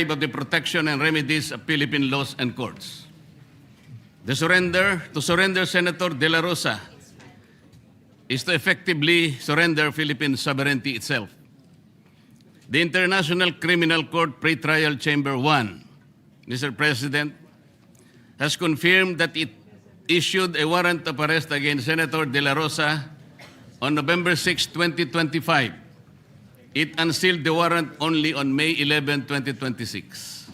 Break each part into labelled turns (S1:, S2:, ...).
S1: of the protection and remedies of Philippine laws and courts. To surrender Senator De La Rosa is to effectively surrender Philippine sovereignty itself. The International Criminal Court Pretrial Chamber 1, Mr. President, has confirmed that it issued a warrant of arrest against Senator De La Rosa on November 6, 2025. It unsealed the warrant only on May 11, 2026.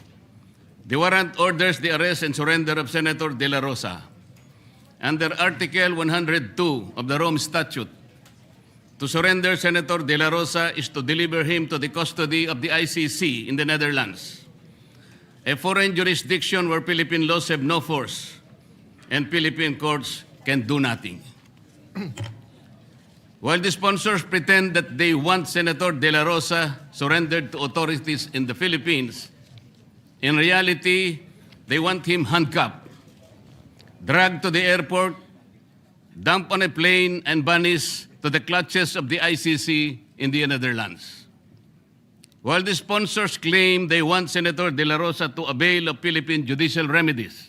S1: The warrant orders the arrest and surrender of Senator De La Rosa. Under Article 102 of the Rome Statute, to surrender Senator De La Rosa is to deliver him to the custody of the ICC in the Netherlands, a foreign jurisdiction where Philippine laws have no force and Philippine courts can do nothing. While the sponsors pretend that they want Senator De La Rosa surrendered to authorities in the Philippines, in reality, they want him handcuffed, dragged to the airport, dumped on a plane, and banished to the clutches of the ICC in the Netherlands. While the sponsors claim they want Senator De La Rosa to avail of Philippine judicial remedies,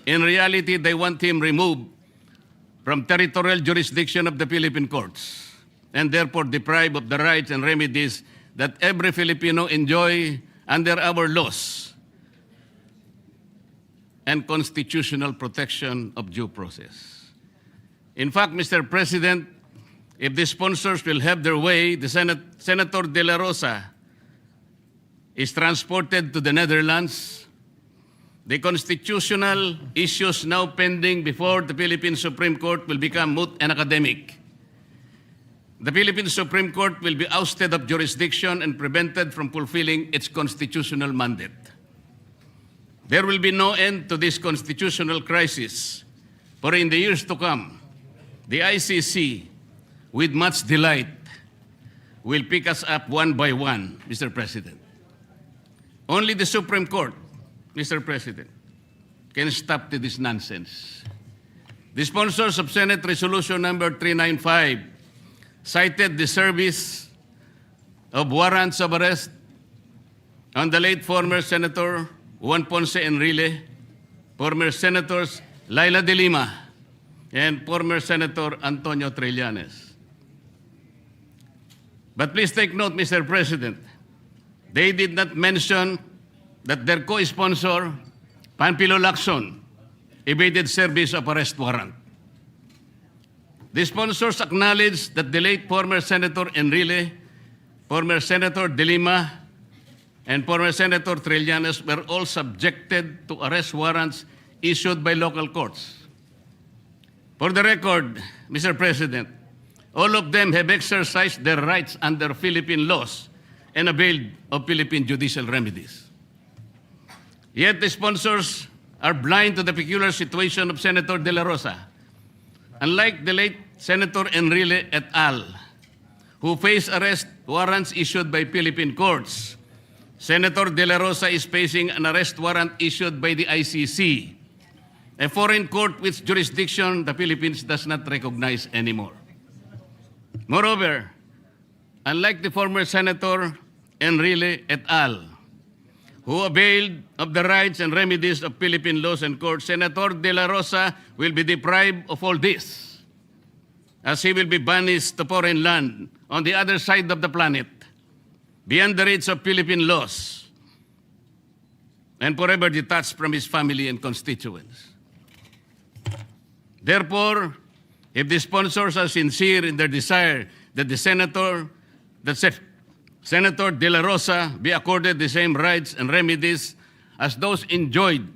S1: in reality, they want him removed from territorial jurisdiction of the Philippine courts and therefore deprived of the rights and remedies that every Filipino enjoy under our laws and constitutional protection of due process. In fact, Mr. President, if the sponsors will have their way, Senator De La Rosa is transported to the Netherlands. The constitutional issues now pending before the Philippine Supreme Court will become moot and academic. The Philippine Supreme Court will be ousted of jurisdiction and prevented from fulfilling its constitutional mandate. There will be no end to this constitutional crisis, for in the years to come, the ICC, with much delight, will pick us up one by one, Mr. President. Only the Supreme Court, Mr. President, can stop this nonsense. The sponsors of Senate Resolution number 395 cited the service of warrants of arrest on the late former Senator Juan Ponce Enrile, former Senators Laila de Lima, and former Senator Antonio Trillanes. But please take note, Mr. President, they did not mention that their co-sponsor, Panfilo Lacson, evaded service of arrest warrant. The sponsors acknowledged that the late former Senator Enrile, former Senator De Lima, and former Senator Trillanes were all subjected to arrest warrants issued by local courts. For the record, Mr. President, all of them have exercised their rights under Philippine laws and availed of Philippine judicial remedies. Yet the sponsors are blind to the peculiar situation of Senator De La Rosa. Unlike the late Senator Enrile et al., who face arrest warrants issued by Philippine courts, Senator De La Rosa is facing an arrest warrant issued by the ICC, a foreign court which jurisdiction the Philippines does not recognize anymore. Moreover, unlike the former Senator Enrile et al., who availed of the rights and remedies of Philippine laws and courts, Senator De La Rosa will be deprived of all this, as he will be banished to foreign land on the other side of the planet, beyond the reach of Philippine laws, and forever detached from his family and constituents. Therefore, if the sponsors are sincere in their desire that Senator De La Rosa be accorded the same rights and remedies as those enjoyed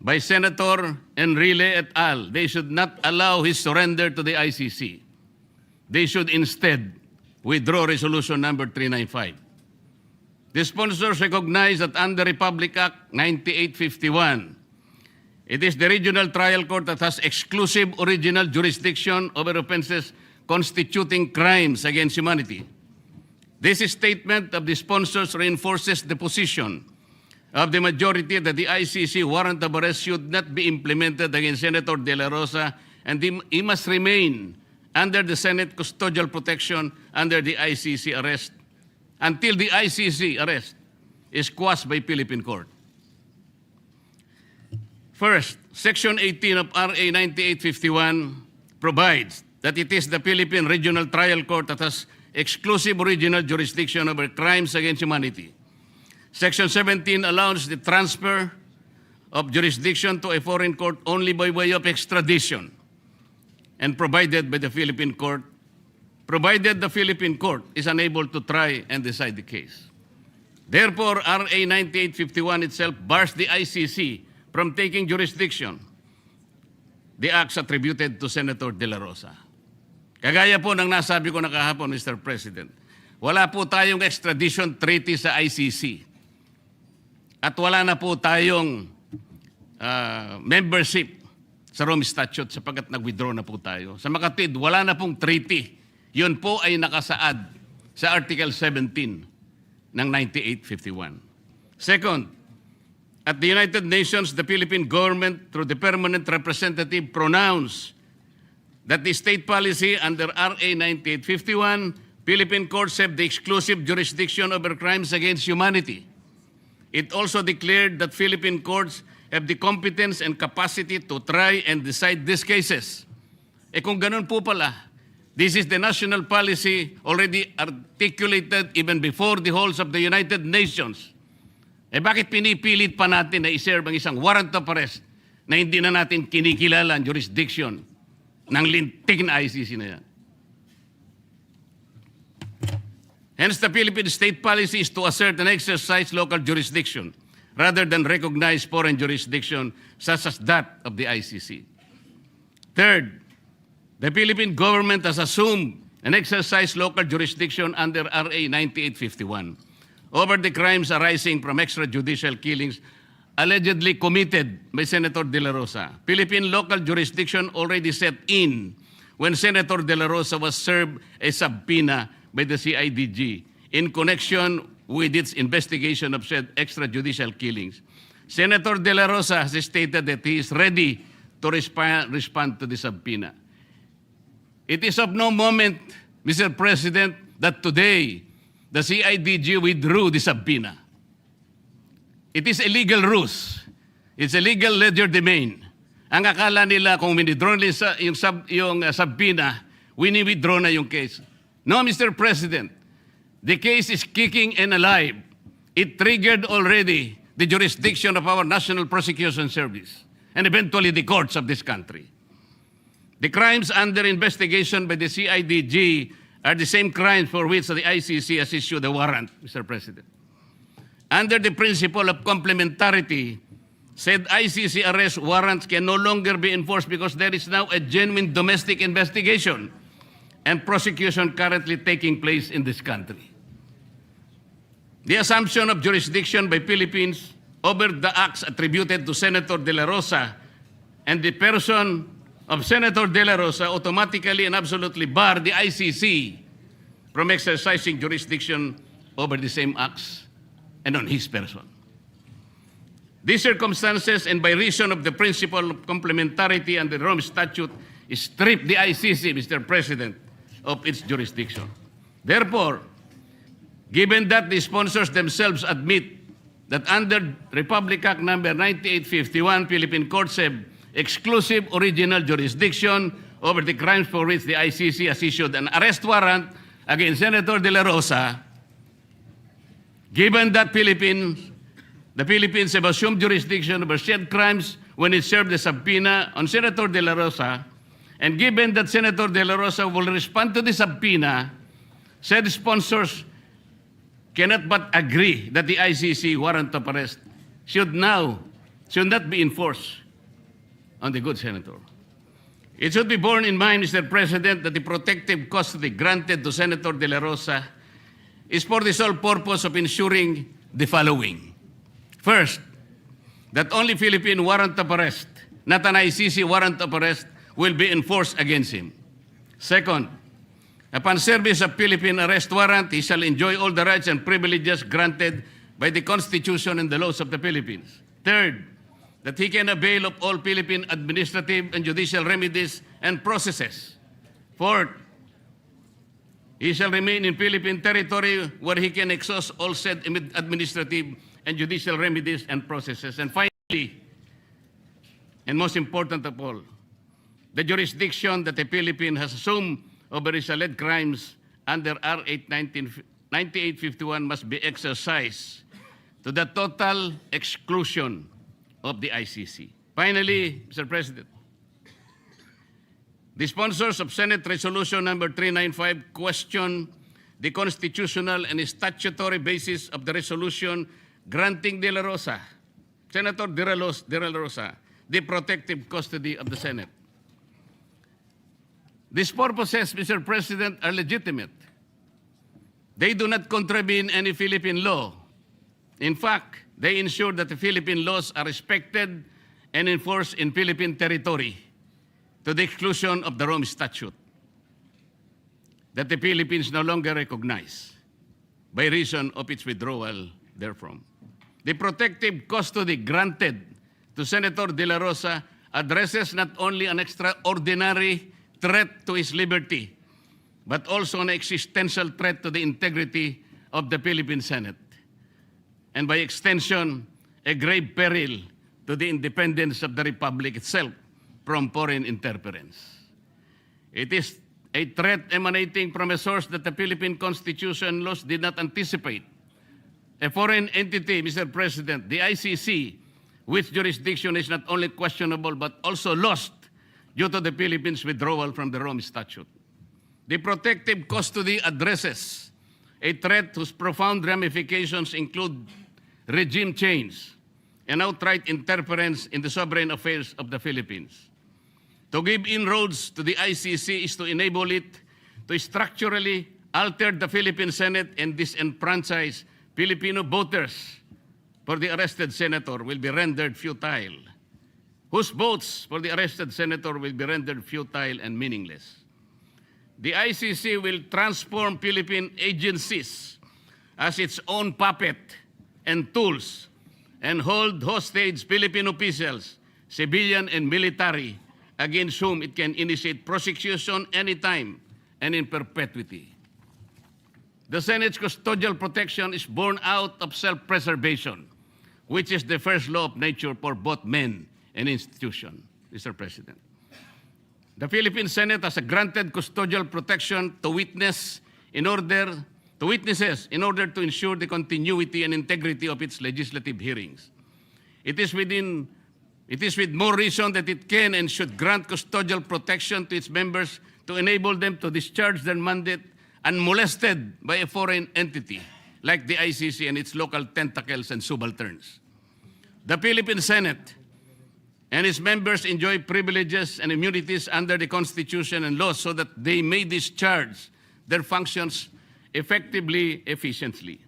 S1: by Senator Enrile et al., they should not allow his surrender to the ICC. They should instead withdraw Resolution number 395. The sponsors recognize that under Republic Act 9851, it is the regional trial court that has exclusive original jurisdiction over offenses constituting crimes against humanity. This statement of the sponsors reinforces the position of the majority that the ICC warrant of arrest should not be implemented against Senator De La Rosa, and he must remain under the Senate custodial protection under the ICC arrest until the ICC arrest is quashed by Philippine court. First, Section 18 of RA 9851 provides that it is the Philippine Regional Trial Court that has exclusive original jurisdiction over crimes against humanity. Section 17 allows the transfer of jurisdiction to a foreign court only by way of extradition and provided by the Philippine court, provided the Philippine court is unable to try and decide the case. Therefore, RA 9851 itself bars the ICC from taking jurisdiction, the acts attributed to Senator De La Rosa. Kagaya po ng nasabi ko na kahapon, Mr. President, wala po tayong extradition treaty sa ICC. At wala na po tayong membership sa Rome Statute sapagkat nag-withdraw na po tayo. Sa makatid, wala na pong treaty. Yun po ay nakasaad sa Article 17 ng 9851. Second, at the United Nations, the Philippine government, through the permanent representative, pronounced that the state policy under RA 9851, Philippine courts have the exclusive jurisdiction over crimes against humanity. It also declared that Philippine courts have the competence and capacity to try and decide these cases. Kung ganun po pala, this is the national policy already articulated even before the halls of the United Nations. Bakit pinipilit pa natin na iserve ang isang warrant of arrest na hindi na natin kinikilala ang jurisdiction ng lintik na ICC na yan? Hence, the Philippine state policy is to assert and exercise local jurisdiction rather than recognize foreign jurisdiction such as that of the ICC. Third, the Philippine government has assumed and exercised local jurisdiction under RA 9851 over the crimes arising from extrajudicial killings allegedly committed by Senator De La Rosa. Philippine local jurisdiction already set in when Senator De La Rosa was served a subpoena by the CIDG in connection with its investigation of said extrajudicial killings. Senator De La Rosa has stated that he is ready to respond to the subpoena. It is of no moment, Mr. President, that today the CIDG withdrew the subpoena. It is a legal ruse. It's a legal legerdemain. Ang akala nila kung withdraw nila yung subpoena, wini-withdraw na yung case. No, Mr. President, the case is kicking and alive. It triggered already the jurisdiction of our National Prosecution Service and eventually the courts of this country. The crimes under investigation by the CIDG are the same crimes for which the ICC has issued a warrant, Mr. President. Under the principle of complementarity, said ICC arrest warrants can no longer be enforced because there is now a genuine domestic investigation and prosecution currently taking place in this country. The assumption of jurisdiction by Philippines over the acts attributed to Senator De La Rosa and the person of Senator De La Rosa automatically and absolutely bar the ICC from exercising jurisdiction over the same acts and on his person. These circumstances, and by reason of the principle of complementarity and the Rome Statute, strip the ICC, Mr. President, of its jurisdiction. Therefore, given that the sponsors themselves admit that under Republic Act number 9851, Philippine courts have exclusive original jurisdiction over the crimes for which the ICC has issued an arrest warrant against Senator De La Rosa, given that the Philippines have assumed jurisdiction over said crimes when it served the subpoena on Senator De La Rosa, and given that Senator De La Rosa will respond to the subpoena, said sponsors cannot but agree that the ICC warrant of arrest should not be enforced on the good senator. It should be borne in mind, Mr. President, that the protective custody granted to Senator De La Rosa is for the sole purpose of ensuring the following. First, that only Philippine warrant of arrest, not an ICC warrant of arrest, will be enforced against him. Second, upon service of Philippine arrest warrant, he shall enjoy all the rights and privileges granted by the Constitution and the laws of the Philippines. Third, that he can avail of all Philippine administrative and judicial remedies and processes. Fourth, He shall remain in Philippine territory where he can exhaust all said administrative and judicial remedies and processes. And finally, and most important of all, the jurisdiction that the Philippines has assumed over his alleged crimes under R. 9851 must be exercised to the total exclusion of the ICC. Finally, Mr. President, the sponsors of Senate Resolution number 395 question the constitutional and statutory basis of the resolution granting De La Rosa, Senator De La Rosa, the protective custody of the Senate. These purposes, Mr. President, are legitimate. They do not contravene any Philippine law. In fact, they ensure that the Philippine laws are respected and enforced in Philippine territory to the exclusion of the Rome Statute that the Philippines no longer recognize by reason of its withdrawal therefrom. The protective custody granted to Senator De La Rosa addresses not only an extraordinary threat to his liberty, but also an existential threat to the integrity of the Philippine Senate, and by extension, a grave peril to the independence of the Republic itself from foreign interference. It is a threat emanating from a source that the Philippine Constitution laws did not anticipate. A foreign entity, Mr. President, the ICC, which jurisdiction is not only questionable but also lost due to the Philippines' withdrawal from the Rome Statute. The protective custody addresses a threat whose profound ramifications include regime change and outright interference in the sovereign affairs of the Philippines. To give inroads to the ICC is to enable it to structurally alter the Philippine Senate and disenfranchise Filipino voters for the arrested senator will be rendered futile, whose votes for the arrested senator will be rendered futile and meaningless. The ICC will transform Philippine agencies as its own puppet and tools and hold hostage Philippine officials, civilian and military, against whom it can initiate prosecution anytime and in perpetuity. The Senate's custodial protection is born out of self-preservation, which is the first law of nature for both men and institution, Mr. President. The Philippine Senate has granted custodial protection to witnesses in order to ensure the continuity and integrity of its legislative hearings. It is with more reason that it can and should grant custodial protection to its members to enable them to discharge their mandate unmolested by a foreign entity like the ICC and its local tentacles and subalterns. The Philippine Senate and its members enjoy privileges and immunities under the Constitution and laws so that they may discharge their functions effectively, efficiently.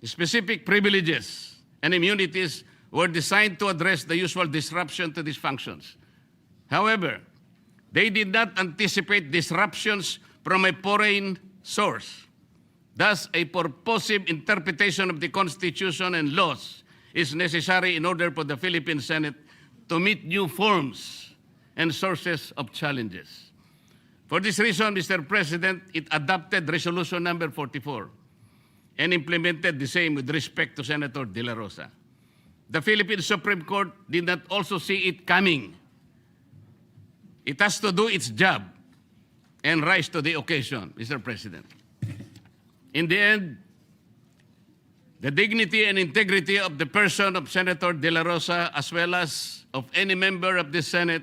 S1: Specific privileges and immunities were designed to address the usual disruption to these functions. However, they did not anticipate disruptions from a foreign source. Thus, a purposive interpretation of the Constitution and laws is necessary in order for the Philippine Senate to meet new forms and sources of challenges. For this reason, Mr. President, it adopted Resolution number 44 and implemented the same with respect to Senator De La Rosa. The Philippine Supreme Court did not also see it coming. It has to do its job and rise to the occasion, Mr. President. In the end, the dignity and integrity of the person of Senator De La Rosa, as well as of any member of the Senate,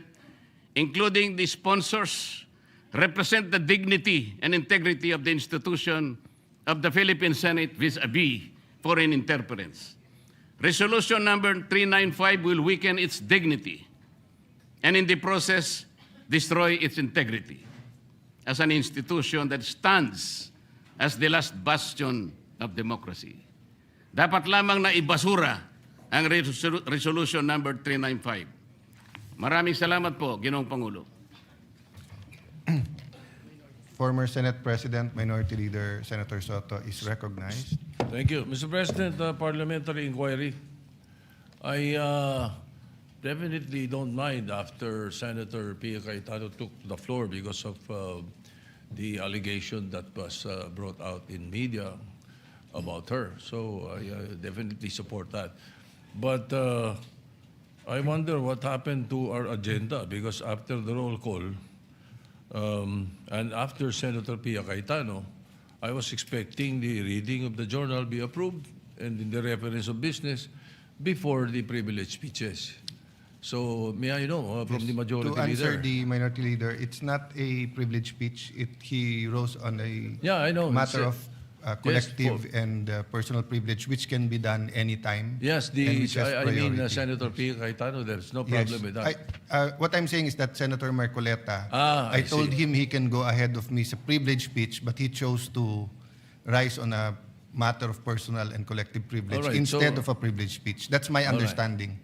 S1: including the sponsors, represent the dignity and integrity of the institution of the Philippine Senate vis-a-vis foreign interference. Resolution number 395 will weaken its dignity and in the process destroy its integrity as an institution that stands as the last bastion of democracy. Dapat lamang na ibasura ang Resolution number 395. Maraming salamat po, Ginoong Pangulo.
S2: Former Senate President, Minority Leader Senator Soto is recognized.
S3: Thank you. Mr. President, parliamentary inquiry. I definitely don't mind after Senator Pia Cayetano took the floor because of the allegation that was brought out in media about her. So I definitely support that. But I wonder what happened to our agenda, because after the roll call and after Senator Pia Cayetano, I was expecting the reading of the journal be approved and in the reference of business before the privilege speeches. So may I know from the majority
S2: To answer
S3: leader?
S2: the minority leader, it's not a privilege speech. He rose on a
S3: Yeah, I know.
S2: matter
S3: It's,
S2: of collective and personal privilege, which can be done anytime.
S3: Yes,
S2: and which has
S3: I mean
S2: priority.
S3: Senator Pia Cayetano, there's no
S2: Yes.
S3: problem with that.
S2: What I'm saying is that Senator Marcoleta,
S3: Ah,
S2: I
S3: I
S2: told
S3: see.
S2: him he can go ahead of me sa privilege speech, but he chose to rise on a matter of personal and collective privilege
S3: All right,
S2: instead
S3: so-
S2: of a privilege speech. That's my
S3: right.
S2: understanding.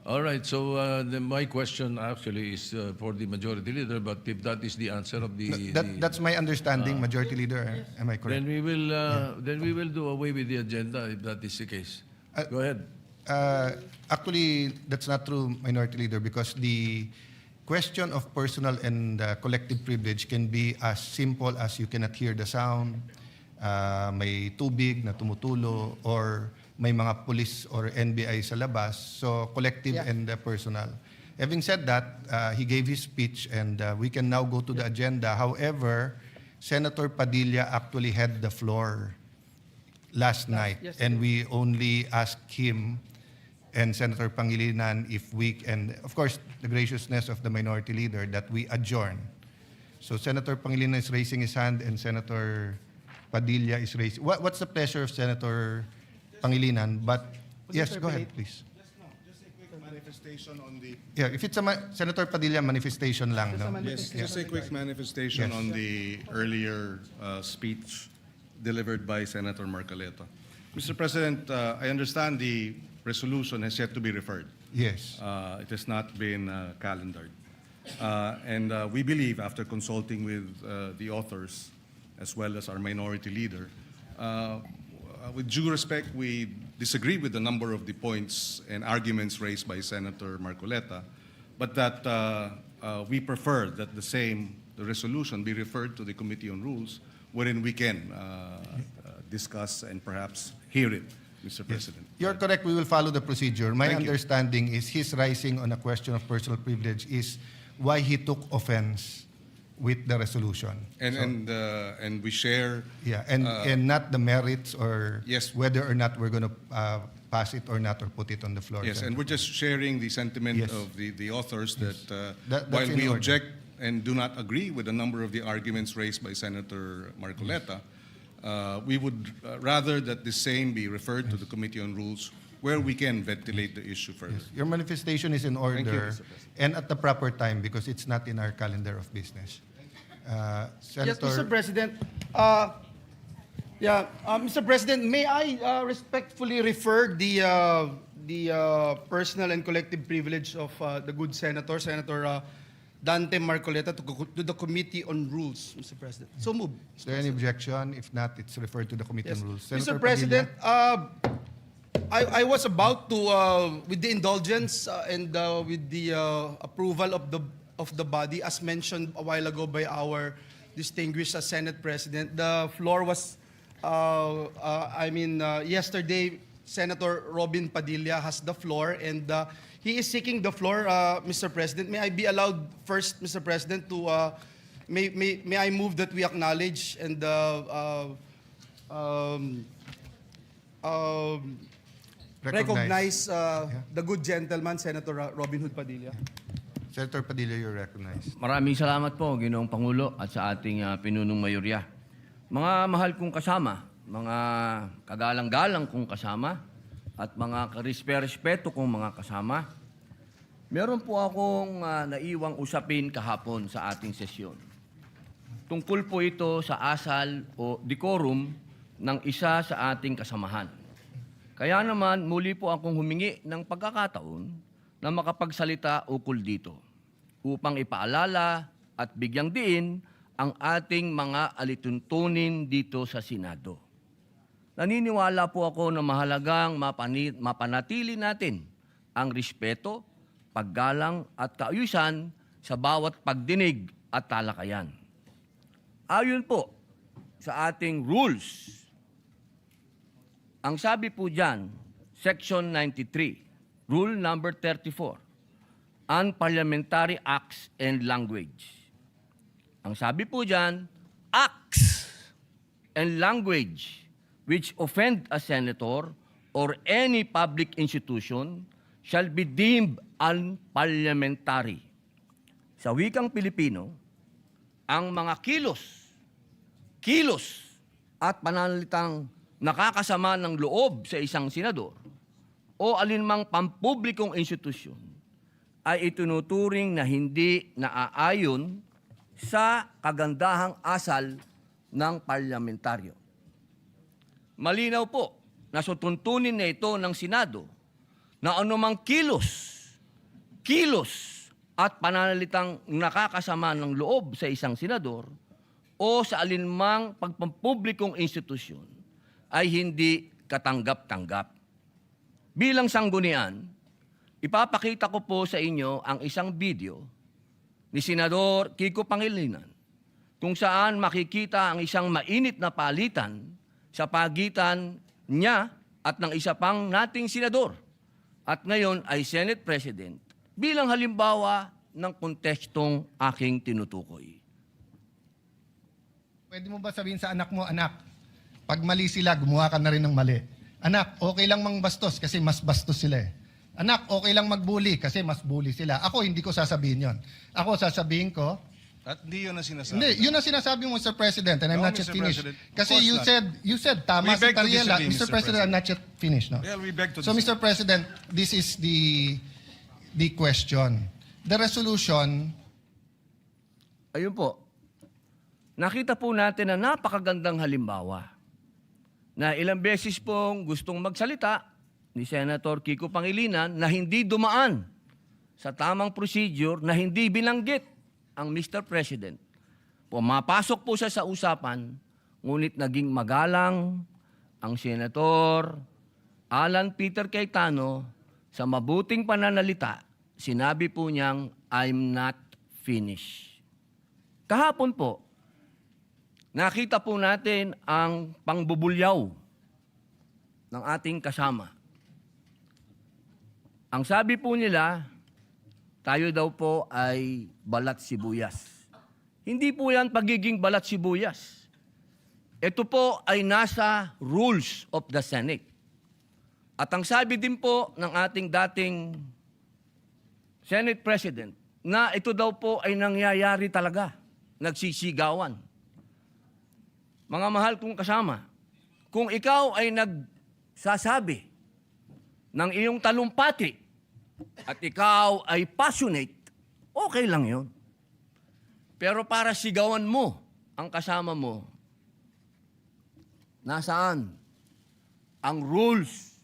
S3: All right, so my question actually is for the majority leader, but if that is the answer of the...
S2: That's my understanding, Majority Leader. Am I correct?
S3: then we will do away with the agenda if that is the case. Go ahead.
S2: Actually, that's not true, Minority Leader, because the question of personal and collective privilege can be as simple as you cannot hear the sound, may tubig na tumutulo, or may mga police or NBI sa labas. So, collective and personal. Having said that, he gave his speech and we can now go to the agenda. However, Senator Padilla actually had the floor last night, and we only asked him and Senator Pangilinan if we, and of course, the graciousness of the minority leader, that we adjourn. So Senator Pangilinan is raising his hand and Senator Padilla is raising. What's the pleasure of Senator Pangilinan? But yes, go ahead, please.
S4: Manifestation on the
S2: Yeah, if it's a Senator Padilla, manifestation lang, no?
S4: yes, just a quick manifestation
S2: Yes.
S4: on the earlier speech delivered by Senator Marcoleta. Mr. President, I understand the resolution has yet to be referred.
S2: Yes.
S4: It has not been calendared. And we believe, after consulting with the authors as well as our minority leader, with due respect, we disagree with a number of the points and arguments raised by Senator Marcoleta, but that we prefer that the resolution be referred to the Committee on Rules, wherein we can discuss and perhaps hear it, Mr. President.
S2: You're correct. We will follow the procedure. My
S4: Thank you.
S2: understanding is his rising on a question of personal privilege is why he took offense with the resolution.
S4: And we share.
S2: Yeah, and not the merits or
S4: Yes.
S2: whether or not we're going to pass it or not or put it on the floor.
S4: Yes, and
S2: Senator.
S4: we're just sharing the sentiment
S2: Yes.
S4: of the authors that,
S2: That's
S4: while
S2: in
S4: we
S2: order.
S4: object and do not agree with a number of the arguments raised by Senator Marcoleta, we would rather that the same be referred to the Committee on Rules, where we can ventilate the issue further.
S2: Your manifestation is in
S4: you,
S2: order
S4: Mr. President.
S2: and at the proper time because it's not in our calendar of business.
S5: Yes,
S2: Senator,
S5: Mr. President. Mr. President, may I respectfully refer the personal and collective privilege of the good senator, Senator Dante Marcoleta, to the Committee on Rules, Mr. President. So move.
S2: is there any objection? If not, it's referred to the Committee
S5: Yes.
S2: on Rules.
S5: Mr.
S2: Senator
S5: President,
S2: Padilla?
S5: I was about to, with the indulgence and with the approval of the body, as mentioned a while ago by our distinguished Senate President, the floor was, yesterday, Senator Robin Padilla has the floor, and he is seeking the floor, Mr. President. May I be allowed first, Mr. President, to, may I move that we acknowledge and recognize the good gentleman, Senator Robin Hood Padilla.
S2: Senator Padilla, you're recognized.
S6: Maraming salamat po, Ginoong Pangulo, at sa ating pinunong mayorya. Mga mahal kong kasama, mga kagalang-galang kong kasama, at mga karespeto kong mga kasama, meron po akong naiwang usapin kahapon sa ating sesyon. Tungkol po ito sa asal o decorum ng isa sa ating kasamahan. Kaya naman, muli po akong humingi ng pagkakataon na makapagsalita ukol dito upang ipaalala at bigyang diin ang ating mga alituntunin dito sa Senado. Naniniwala po ako na mahalagang mapanatili natin ang respeto, paggalang at kaayusan sa bawat pagdinig at talakayan. ayon po sa ating rules, ang sabi po dyan, Section 93, Rule number 34, Unparliamentary Acts and Language. Ang sabi po dyan, acts and language which offend a senator or any public institution shall be deemed unparliamentary. Sa wikang Pilipino, ang mga kilos at pananalitang nakakasama ng loob sa isang senador o alinmang pampublikong institusyon ay itinuturing na hindi naaayon sa kagandahang asal ng parlamentaryo. Malinaw po na sutuntunin na ito ng Senado na anumang kilos at pananalitang nakakasama ng loob sa isang senador o sa alinmang pagpampublikong institusyon ay hindi katanggap-tanggap. Bilang sanggunian, ipapakita ko po sa inyo ang isang video ni Senador Kiko Pangilinan kung saan makikita ang isang mainit na palitan sa pagitan niya at ng isa pang nating senador at ngayon ay Senate President bilang halimbawa ng kontekstong aking tinutukoy.
S2: Pwede mo ba sabihin sa anak mo, anak, pag mali sila, gumawa ka na rin ng mali. Anak, okay lang mangbastos kasi mas bastos sila eh. Anak, okay lang magbully kasi mas bully sila. Ako, hindi ko sasabihin yon. Ako, sasabihin ko,
S4: At hindi yun ang sinasabi.
S2: hindi, yun ang sinasabi mo, Mr. President, and I'm
S4: No,
S2: not yet
S4: Mr.
S2: finished.
S4: President. Of
S2: Kasi
S4: course
S2: you said, tama
S4: We
S2: si
S4: beg to
S2: Tariela.
S4: disagree,
S2: Mr.
S4: Mr.
S2: President, I'm not yet finished. No?
S4: Well, we beg to
S2: So,
S4: disagree.
S2: Mr. President, this is the question. The resolution,
S6: Ayun po, nakita po natin na napakagandang halimbawa na ilang beses pong gustong magsalita ni Senator Kiko Pangilinan na hindi dumaan sa tamang procedure na hindi binanggit ang Mr. President. Pumapasok po siya sa usapan, ngunit naging magalang ang Senator Alan Peter Cayetano sa mabuting pananalita. Sinabi po niyang, I'm not finished. Kahapon po, nakita po natin ang pangbubulyaw ng ating kasama. Ang sabi po nila, tayo daw po ay balat sibuyas. Hindi po yan pagiging balat sibuyas. Ito po ay nasa rules of the Senate. At ang sabi din po ng ating dating Senate President, na ito daw po ay nangyayari talaga, nagsisigawan. Mga mahal kong kasama, kung ikaw ay nagsasabi ng iyong talumpati at ikaw ay passionate, okay lang yun. Pero para sigawan mo ang kasama mo, nasaan ang rules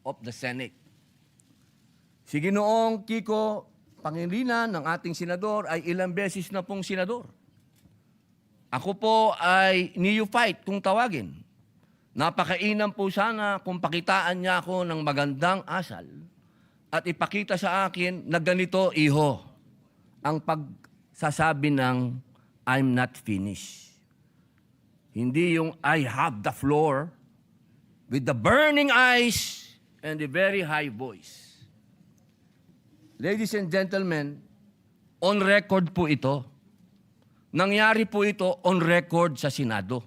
S6: of the Senate? Si Ginoong Kiko Pangilinan ng ating senador ay ilang beses na pong senador. Ako po ay neophyte kung tawagin. Napakainam po sana kung pakitaan niya ako ng magandang asal at ipakita sa akin na ganito, iho, ang pagsasabi ng I'm not finished. Hindi yung I have the floor with the burning eyes and the very high voice. Ladies and gentlemen, on record po ito. Nangyari po ito on record sa Senado.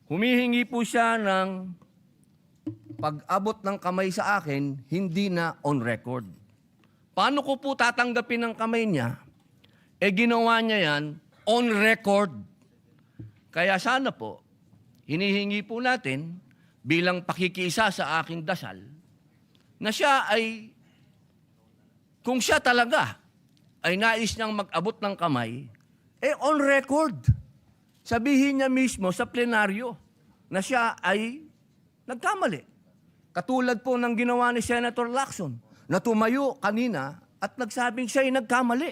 S6: Humihingi po siya ng pag-abot ng kamay sa akin, hindi na on record. Paano ko po tatanggapin ang kamay niya? Ginawa niya yan on record. Kaya sana po, hinihingi po natin bilang pakikiisa sa aking dasal, na siya ay, kung siya talaga ay nais niyang mag-abot ng kamay, on record. Sabihin niya mismo sa plenaryo na siya ay nagkamali. Katulad po ng ginawa ni Senator Lacson na tumayo kanina at nagsabing siya ay nagkamali.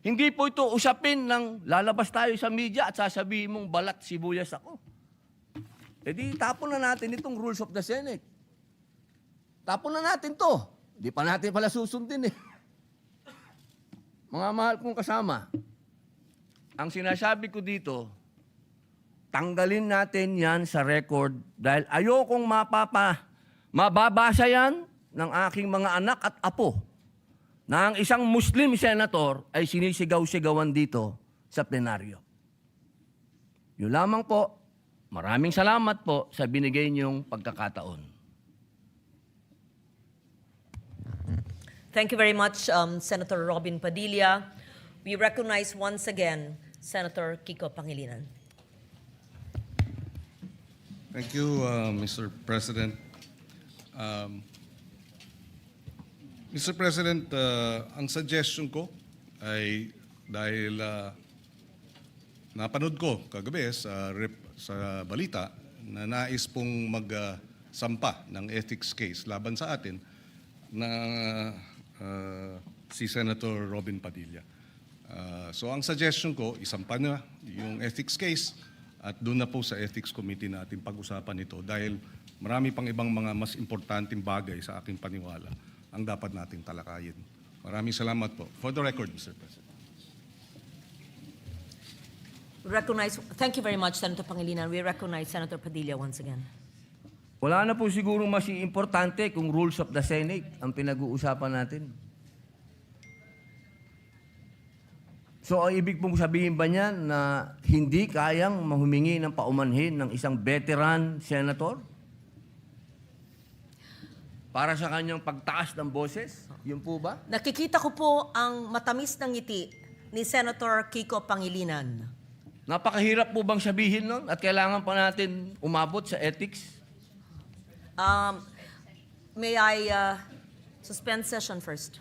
S6: Hindi po ito usapin ng lalabas tayo sa media at sasabihin mong balat sibuyas ako. Di tapon na natin itong rules of the Senate. Tapon na natin to. Di pa natin pala susundin eh. Mga mahal kong kasama, ang sinasabi ko dito, tanggalin natin yan sa record dahil ayokong mababasa yan ng aking mga anak at apo na ang isang Muslim senator ay sinisigaw-sigawan dito sa plenaryo. Yun lamang po. Maraming salamat po sa binigay niyong pagkakataon.
S7: Thank you very much, Senator Robin Padilla. We recognize once again Senator Kiko Pangilinan.
S4: Thank you, Mr. President. Mr. President, ang suggestion ko ay dahil napanood ko kagabi sa balita na nais pong magsampa ng ethics case laban sa atin na si Senator Robin Padilla. So ang suggestion ko, isampa na yung ethics case at doon na po sa ethics committee natin pag-usapan ito dahil marami pang ibang mga mas importanteng bagay sa aking paniwala ang dapat nating talakayin. Maraming salamat po. For the record, Mr. President.
S7: Thank you very much, Senator Pangilinan. We recognize Senator Padilla once again.
S6: Wala na po siguro mas importante kung rules of the Senate ang pinag-uusapan natin. So, ang ibig pong sabihin ba niyan na hindi kayang mahumingi ng paumanhin ng isang veteran senator? Para sa kanyang pagtaas ng boses? Yun po ba?
S7: Nakikita ko po ang matamis na ngiti ni Senator Kiko Pangilinan.
S6: Napakahirap po bang sabihin nun? At kailangan pa natin umabot sa ethics?
S7: May I suspend session first?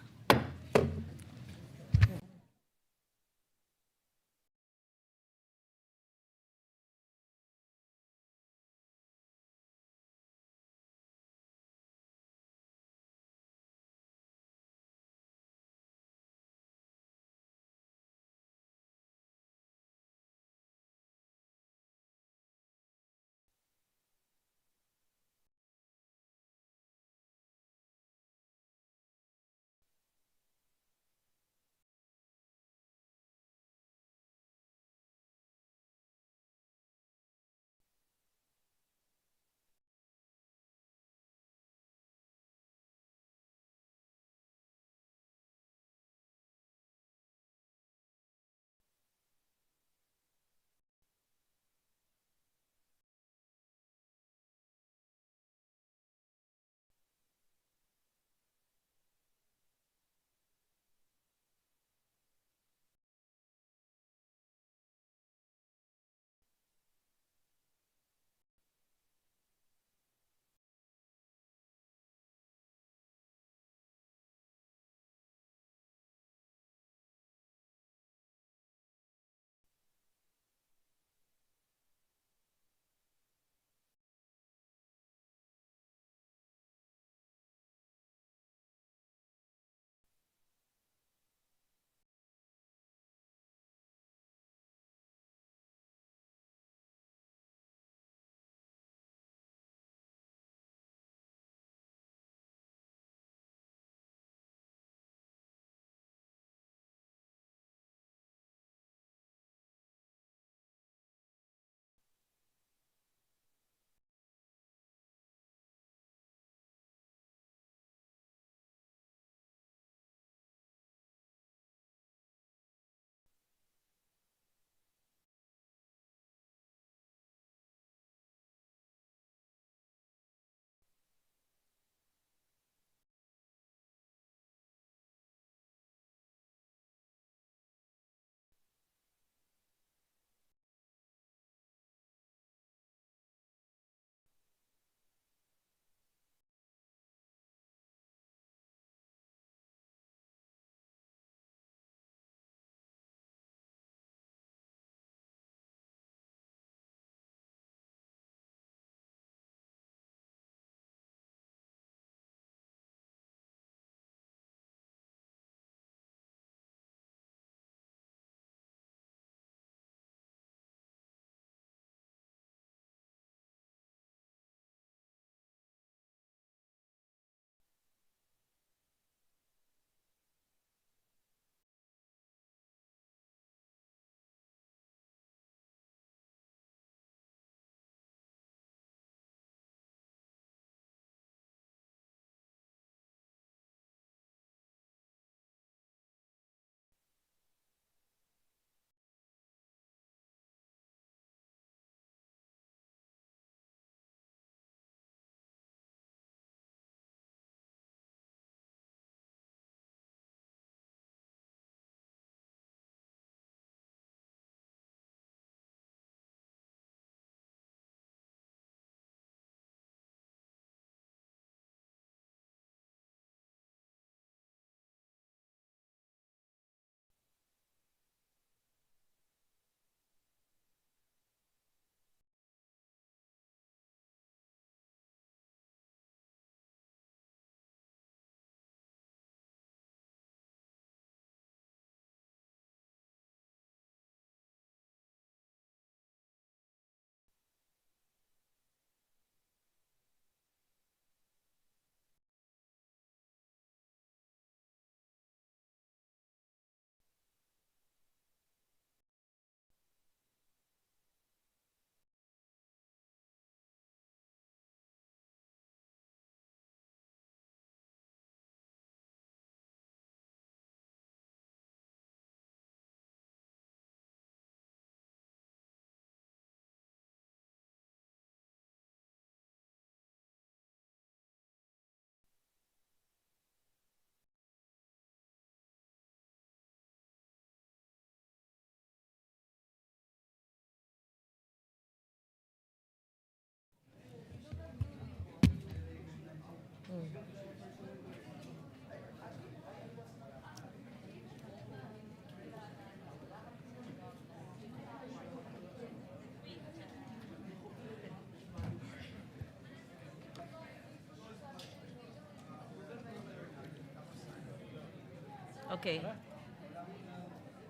S7: Okay.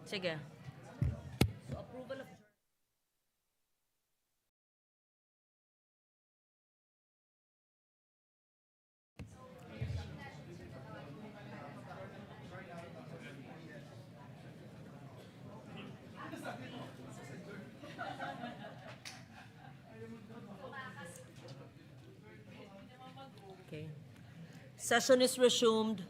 S7: Sige. So, approval of Okay. Session is resumed.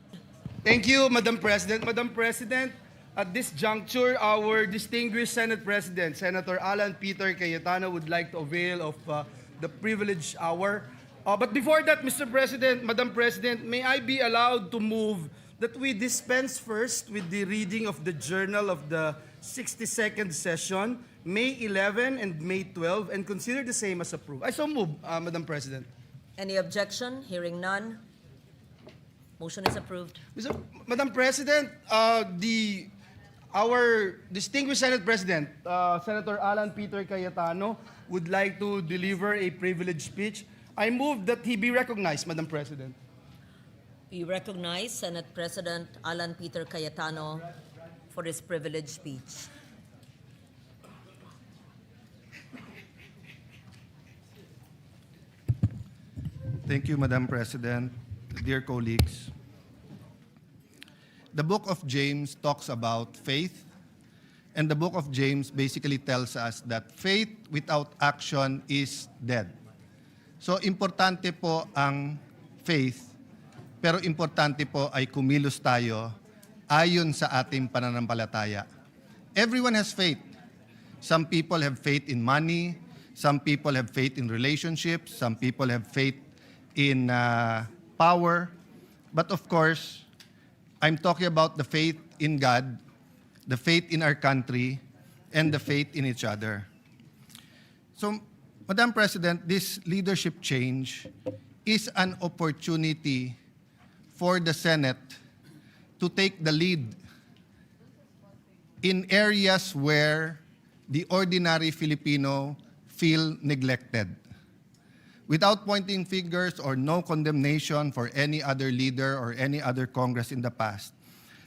S5: Thank you, Madam President. Madam President, at this juncture, our distinguished Senate President, Senator Alan Peter Cayetano, would like to avail of the privileged hour. But before that, Mr. President, Madam President, may I be allowed to move that we dispense first with the reading of the journal of the 62nd session, May 11 and May 12, and consider the same as approved. I so move, Madam President.
S7: Any objection? Hearing none. Motion is approved.
S5: Madam President, our distinguished Senate President, Senator Alan Peter Cayetano, would like to deliver a privileged speech. I move that he be recognized, Madam President.
S7: We recognize Senate President Alan Peter Cayetano for his privileged speech.
S2: Thank you, Madam President. Dear colleagues, the book of James talks about faith, and the book of James basically tells us that faith without action is dead. So, importante po ang faith, pero importante po ay kumilos tayo ayon sa ating pananampalataya. Everyone has faith. Some people have faith in money, some people have faith in relationships, some people have faith in power. But of course, I'm talking about the faith in God, the faith in our country, and the faith in each other. So, Madam President, this leadership change is an opportunity for the Senate to take the lead in areas where the ordinary Filipino feel neglected. Without pointing fingers or no condemnation for any other leader or any other Congress in the past,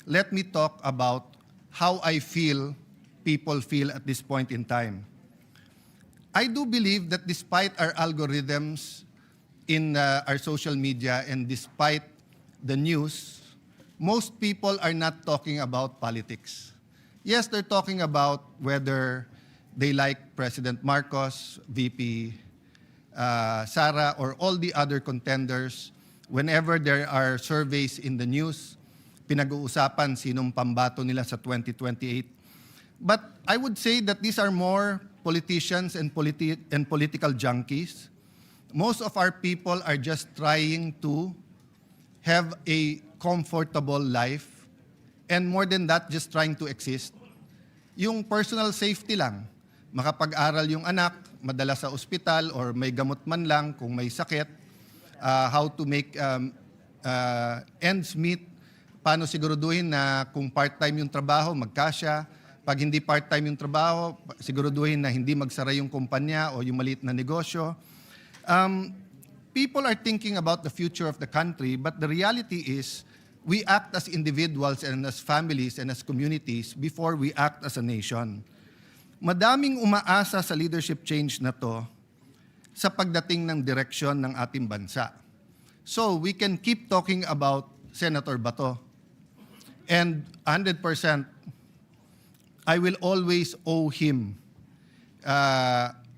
S2: let me talk about how I feel people feel at this point in time. I do believe that despite our algorithms in our social media and despite the news, most people are not talking about politics. Yes, they're talking about whether they like President Marcos, VP Sara, or all the other contenders. Whenever there are surveys in the news, pinag-uusapan sinong pambato nila sa 2028. But I would say that these are more politicians and political junkies. Most of our people are just trying to have a comfortable life, and more than that, just trying to exist. Yung personal safety lang, makapag-aral yung anak, madala sa ospital or may gamot man lang kung may sakit, how to make ends meet, paano siguraduhin na kung part-time yung trabaho, magkasya, pag hindi part-time yung trabaho, siguraduhin na hindi magsara yung kumpanya o yung maliit na negosyo. People are thinking about the future of the country, but the reality is we act as individuals and as families and as communities before we act as a nation. Madaming umaasa sa leadership change na to sa pagdating ng direksyon ng ating bansa. So we can keep talking about Senator Bato. And 100%, I will always owe him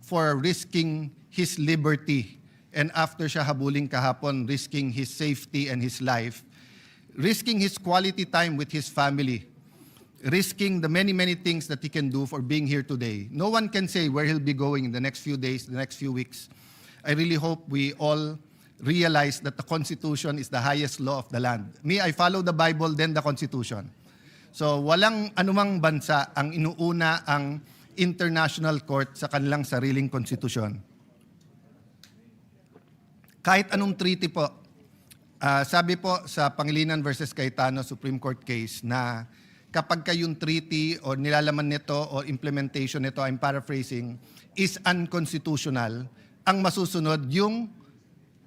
S2: for risking his liberty. And after siya habulin kahapon, risking his safety and his life, risking his quality time with his family, risking the many, many things that he can do for being here today. No one can say where he'll be going in the next few days, the next few weeks. I really hope we all realize that the Constitution is the highest law of the land. Me, I follow the Bible, then the Constitution. So walang anumang bansa ang inuuna ang international court sa kanilang sariling konstitusyon. Kahit anong treaty po, Sabi po sa Pangilinan versus Cayetano Supreme Court case na kapag yung treaty o nilalaman nito o implementation nito, I'm paraphrasing, is unconstitutional, ang masusunod yung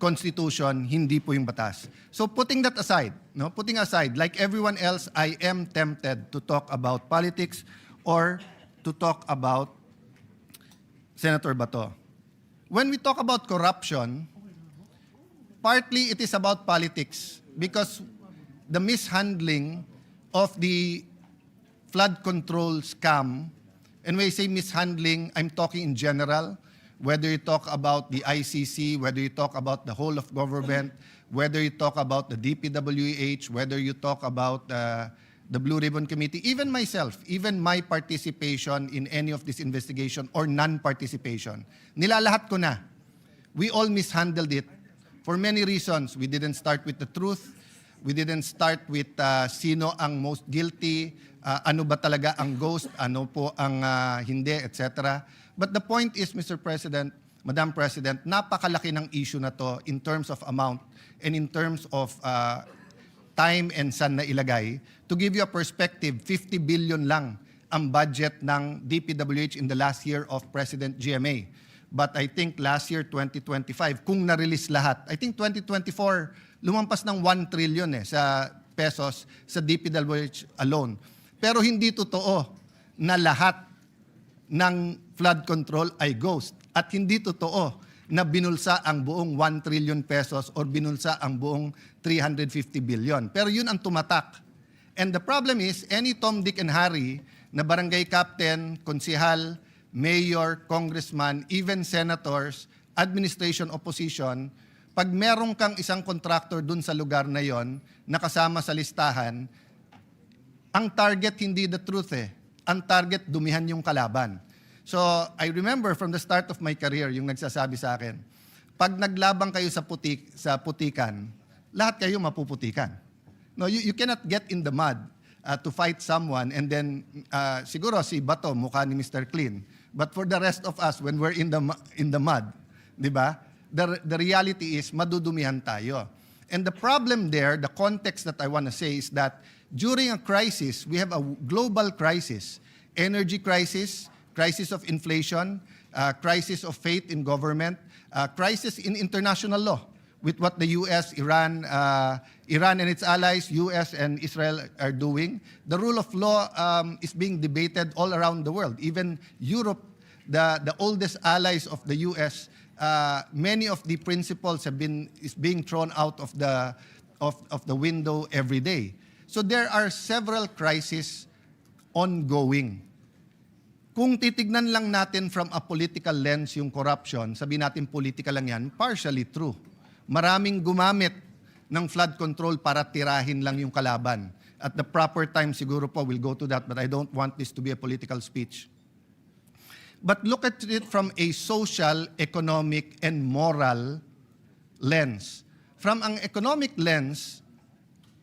S2: Constitution, hindi po yung batas. So putting that aside, putting aside, like everyone else, I am tempted to talk about politics or to talk about Senator Bato. When we talk about corruption, partly it is about politics because the mishandling of the flood control scam, and when I say mishandling, I'm talking in general, whether you talk about the ICC, whether you talk about the whole of government, whether you talk about the DPWH, whether you talk about the Blue Ribbon Committee, even myself, even my participation in any of this investigation or non-participation, nilalahat ko na. We all mishandled it for many reasons. We didn't start with the truth. We didn't start with sino ang most guilty, ano ba talaga ang ghost, ano po ang hindi, etc. But the point is, Mr. President, Madam President, napakalaki ng issue na to in terms of amount and in terms of time and saan na ilagay. To give you a perspective, 50 billion lang ang budget ng DPWH in the last year of President GMA. But I think last year, 2025, kung na-release lahat, I think 2024, lumampas ng 1 trillion sa pesos sa DPWH alone. Pero hindi totoo na lahat ng flood control ay ghost. At hindi totoo na binulsa ang buong 1 trillion pesos or binulsa ang buong 350 billion. Pero yun ang tumatak. And the problem is, any Tom, Dick, and Harry na barangay captain, konsihal, mayor, congressman, even senators, administration, opposition, pag merong kang isang contractor dun sa lugar na yon, nakasama sa listahan, ang target hindi the truth Ang target, dumihan yung kalaban. So, I remember from the start of my career, yung nagsasabi sa akin, pag naglabang kayo sa putikan, lahat kayo mapuputikan. No, you cannot get in the mud to fight someone and then, siguro si Bato, mukha ni Mr. Clean. But for the rest of us, when we're in the mud, di ba? The reality is, madudumihan tayo. And the problem there, the context that I want to say is that during a crisis, we have a global crisis, energy crisis, crisis of inflation, crisis of faith in government, crisis in international law with what the US, Iran and its allies, US and Israel are doing. The rule of law is being debated all around the world. Even Europe, the oldest allies of the US, many of the principles is being thrown out of the window every day. So there are several crises ongoing. Kung titignan lang natin from a political lens yung corruption, sabihin natin political lang yan, partially true. Maraming gumamit ng flood control para tirahin lang yung kalaban. At the proper time siguro po, we'll go to that, but I don't want this to be a political speech. But look at it from a social, economic, and moral lens. From an economic lens,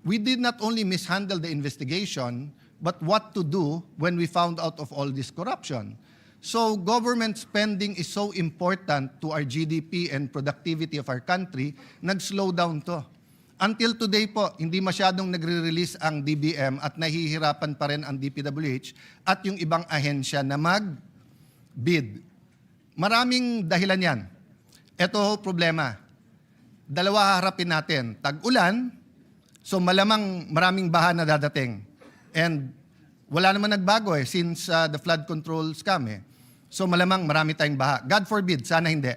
S2: we did not only mishandle the investigation, but what to do when we found out of all this corruption. So government spending is so important to our GDP and productivity of our country, nag-slow down to. Until today po, hindi masyadong nagre-release ang DBM at nahihirapan pa rin ang DPWH at yung ibang ahensya na mag-bid. Maraming dahilan yan. Ito problema. Dalawa haharapin natin. Tag-ulan, so malamang maraming baha na dadating. And wala naman nagbago since the flood control scam So malamang marami tayong baha. God forbid, sana hindi.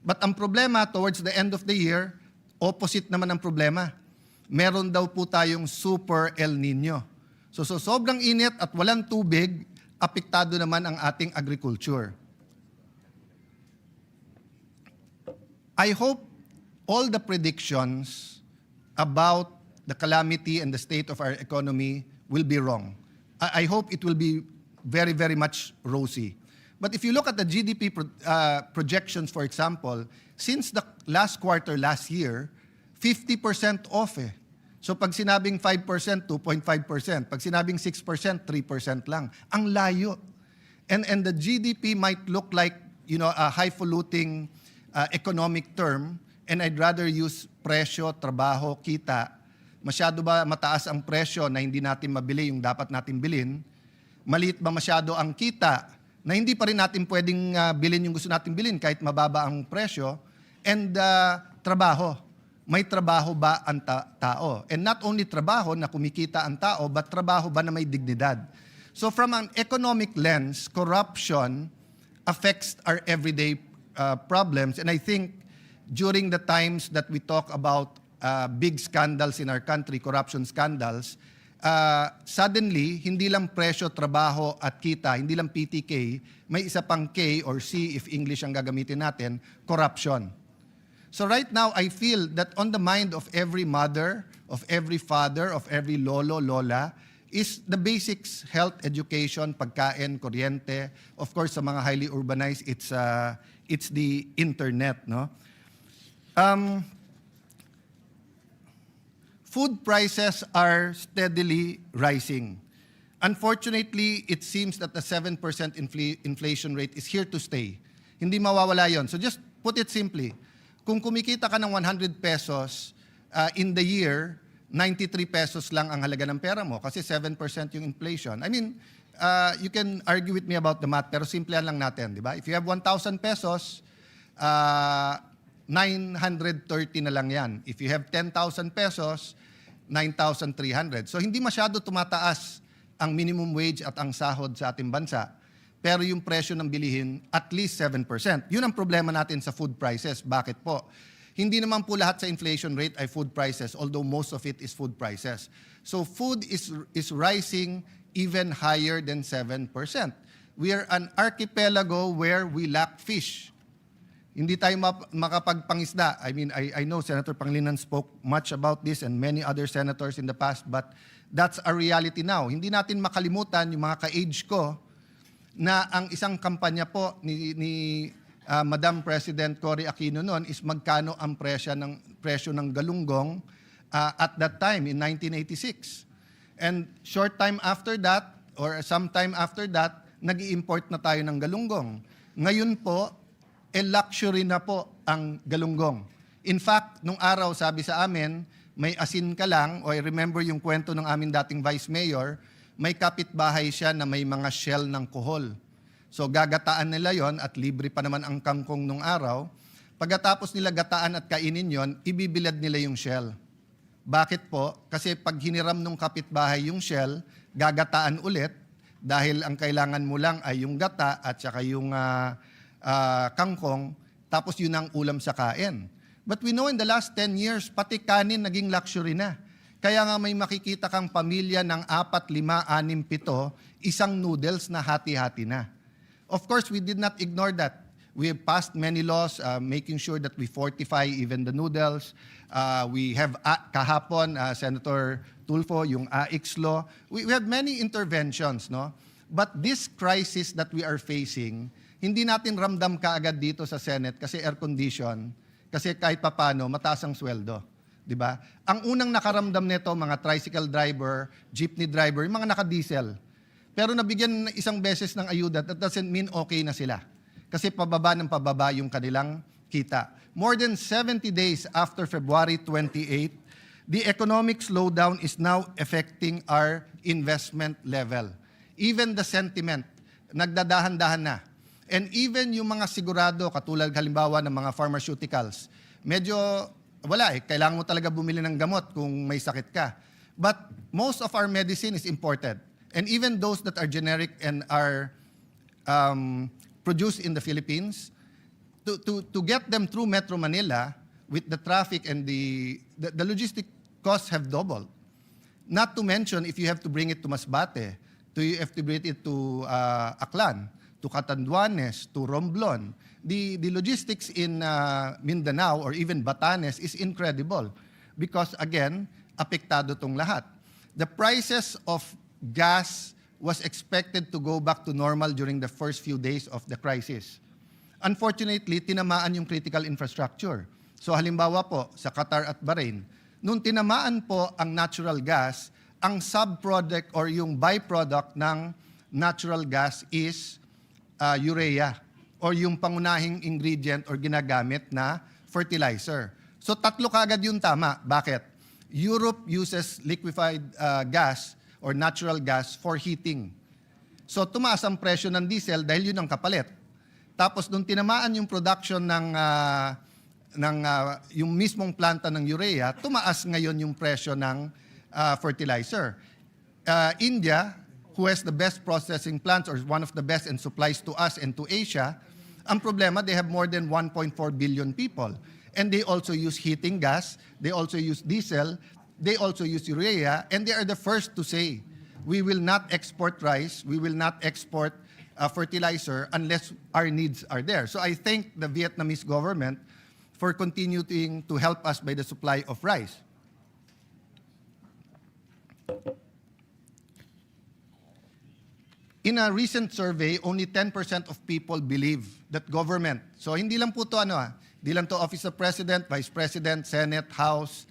S2: But ang problema towards the end of the year, opposite naman ang problema. Meron daw po tayong super El Nino. So sobrang init at walang tubig, apektado naman ang ating agriculture. I hope all the predictions about the calamity and the state of our economy will be wrong. I hope it will be very, very much rosy. But if you look at the GDP projections, for example, since the last quarter last year, 50% off So pag sinabing 5%, 2.5%. Pag sinabing 6%, 3% lang. Ang layo. And the GDP might look like, a highfalutin economic term, And I'd rather use presyo, trabaho, kita. Masyado ba mataas ang presyo na hindi natin mabili yung dapat natin bilhin? Maliit ba masyado ang kita na hindi pa rin natin pwedeng bilhin yung gusto natin bilhin kahit mababa ang presyo? And trabaho. May trabaho ba ang tao? And not only trabaho na kumikita ang tao, but trabaho ba na may dignidad? So from an economic lens, corruption affects our everyday problems. And I think during the times that we talk about big scandals in our country, corruption scandals, suddenly, hindi lang presyo, trabaho at kita, hindi lang PTK, may isa pang K or C if English ang gagamitin natin, corruption. So right now, I feel that on the mind of every mother, of every father, of every lolo, lola, is the basics, health, education, pagkain, kuryente. Of course, sa mga highly urbanized, it's the internet, no? Food prices are steadily rising. Unfortunately, it seems that the 7% inflation rate is here to stay. Hindi mawawala yon. So just put it simply, kung kumikita ka ng 100 pesos in the year, 93 pesos lang ang halaga ng pera mo kasi 7% yung inflation. I mean, you can argue with me about the math, pero simplihan lang natin, di ba? If you have 1,000 pesos, 930 na lang yan. If you have 10,000 pesos, 9,300. So hindi masyado tumataas ang minimum wage at ang sahod sa ating bansa. Pero yung presyo ng bilihin, at least 7%. Yun ang problema natin sa food prices. Bakit po? Hindi naman po lahat sa inflation rate ay food prices, although most of it is food prices. So food is rising even higher than 7%. We are an archipelago where we lack fish. Hindi tayo makapagpangisda. I mean, I know Senator Pangilinan spoke much about this and many other senators in the past, but that's a reality now. Hindi natin makalimutan yung mga ka-age ko na ang isang kampanya po ni Madam President Cory Aquino noon is magkano ang presyo ng galunggong at that time in 1986. And short time after that, or sometime after that, nag-i-import na tayo ng galunggong. Ngayon po, luxury na po ang galunggong. In fact, nung araw sabi sa amin, may asin ka lang, o I remember yung kwento ng aming dating Vice Mayor, may kapitbahay siya na may mga shell ng kuhol. So gagataan nila yon at libre pa naman ang kangkong nung araw. Pagkatapos nila gataan at kainin yon, ibibilad nila yung shell. Bakit po? Kasi pag hiniram nung kapitbahay yung shell, gagataan ulit dahil ang kailangan mo lang ay yung gata at saka yung kangkong, tapos yun ang ulam sa kain. But we know in the last 10 years, pati kanin naging luxury na. Kaya nga may makikita kang pamilya ng 4, 5, 6, 7, isang noodles na hati-hati na. Of course, we did not ignore that. We have passed many laws making sure that we fortify even the noodles. We have kahapon, Senator Tulfo, yung AIX law. We have many interventions, no? But this crisis that we are facing, hindi natin ramdam kaagad dito sa Senate kasi air condition, kasi kahit papano, mataas ang sweldo. Di ba? Ang unang nakaramdam nito, mga tricycle driver, jeepney driver, yung mga naka-diesel. Pero nabigyan isang beses ng ayuda, that doesn't mean okay na sila. Kasi pababa ng pababa yung kanilang kita. More than 70 days after February 28, the economic slowdown is now affecting our investment level. Even the sentiment, nagdadahan-dahan na. And even yung mga sigurado, katulad halimbawa ng mga pharmaceuticals, medyo wala kailangan mo talaga bumili ng gamot kung may sakit ka. But most of our medicine is imported. And even those that are generic and are produced in the Philippines, to get them through Metro Manila with the traffic and the logistic costs have doubled. Not to mention if you have to bring it to Masbate, you have to bring it to Aklan, to Catanduanes, to Romblon. The logistics in Mindanao or even Batanes is incredible because, again, apektado tong lahat. The prices of gas was expected to go back to normal during the first few days of the crisis. Unfortunately, tinamaan yung critical infrastructure. So halimbawa po, sa Qatar at Bahrain, nung tinamaan po ang natural gas, ang subproduct or yung byproduct ng natural gas is urea or yung pangunahing ingredient or ginagamit na fertilizer. So tatlo kaagad yung tama. Bakit? Europe uses liquefied gas or natural gas for heating. So tumaas ang presyo ng diesel dahil yun ang kapalit. Tapos nung tinamaan yung production ng yung mismong planta ng urea, tumaas ngayon yung presyo ng fertilizer. India, who has the best processing plants or one of the best and supplies to us and to Asia, ang problema, they have more than 1.4 billion people. And they also use heating gas, they also use diesel, they also use urea, and they are the first to say, we will not export rice, we will not export fertilizer unless our needs are there. So I thank the Vietnamese government for continuing to help us by the supply of rice. In a recent survey, only 10% of people believe that government, so hindi lang po to hindi lang to Office of President, Vice President, Senate, House,